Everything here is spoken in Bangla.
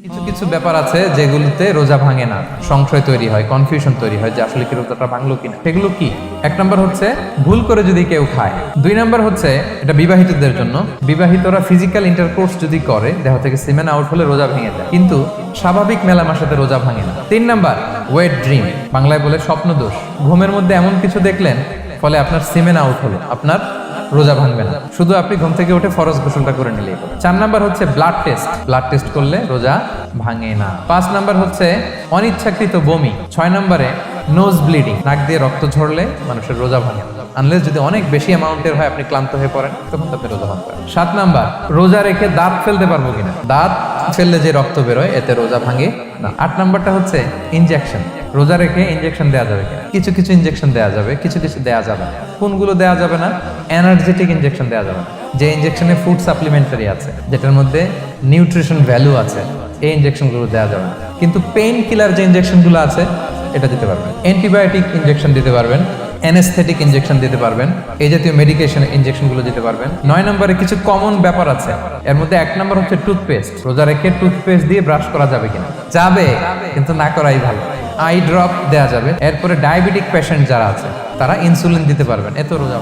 কিছু কিছু ব্যাপার আছে যেগুলোতে রোজা ভাঙে না, সংশয় তৈরি হয়, কনফিউশন তৈরি হয় যে আসলে কি রোজাটা ভাঙলো কিনা। সেগুলো কি? এক নম্বর হচ্ছে ভুল করে যদি কেউ খায়। দুই নম্বর হচ্ছে এটা বিবাহিতদের জন্য, বিবাহিতরা ফিজিক্যাল ইন্টারকোর্স যদি করে দেহ থেকে সিমেন আউট হলে রোজা ভেঙে যায়, কিন্তু স্বাভাবিক মেলামেশাতে রোজা ভাঙে না। তিন নম্বর ওয়েট ড্রিম, বাংলায় বলে স্বপ্ন দোষ। ঘুমের মধ্যে এমন কিছু দেখলেন ফলে আপনার সিমেন আউট হলো, আপনার রোজা ভাঙবে না, শুধু আপনি ঘুম থেকে উঠে ফরজ গোসলটা করে নিলেই হবে। চার নাম্বার হচ্ছে ব্লাড টেস্ট, ব্লাড টেস্ট করলে রোজা ভাঙে না। পাঁচ নাম্বার হচ্ছে অনিচ্ছাকৃত বমি। ছয় নম্বরে নোজ ব্লিডিং, নাক দিয়ে রক্ত ঝরলে মানুষের রোজা ভাঙে না, আনলেস যদি অনেক বেশি অ্যামাউন্টের হয়, আপনি ক্লান্ত হয়ে পড়েন, তখন আপনি রোজা ভাঙবেন। সাত নাম্বার রোজা রেখে দাঁত ফেলতে পারবো কিনা, দাঁত ফেললে যে রক্ত বেরোয় এতে রোজা ভাঙে না। আট নাম্বারটা হচ্ছে ইনজেকশন, রোজা রেখে ইনজেকশন দেওয়া যাবে কিনা। কিছু কিছু ইনজেকশন দেওয়া যাবে, কিছু কিছু দেওয়া যাবে না। কোনগুলো দেওয়া যাবে না? এনার্জেটিক ইনজেকশন দেওয়া যাবে না, যে ইনজেকশনে ফুড সাপ্লিমেন্টারি আছে, যেটার মধ্যে নিউট্রিশন ভ্যালু আছে, এই ইনজেকশনগুলো দেওয়া যাবে না। কিন্তু পেইন কিলার যে ইনজেকশনগুলো আছে এটা দিতে পারবেন। অ্যান্টিবায়োটিক ইনজেকশন দিতে পারবেন, অ্যানেস্থেটিক ইনজেকশন দিতে পারবেন, এই জাতীয় মেডিকেশন ইনজেকশনগুলো দিতে পারবেন। নয় নম্বরে কিছু কমন ব্যাপার আছে, এর মধ্যে এক নম্বর হচ্ছে টুথপেস্ট। রোজা রেখে টুথপেস্ট দিয়ে ব্রাশ করা যাবে কিনা? যাবে, কিন্তু না করাই ভালো। আই ড্রপ দেওয়া যাবে। এরপরে ডায়াবেটিক পেশেন্ট যারা আছে তারা ইনসুলিন দিতে পারবেন, এত রোজা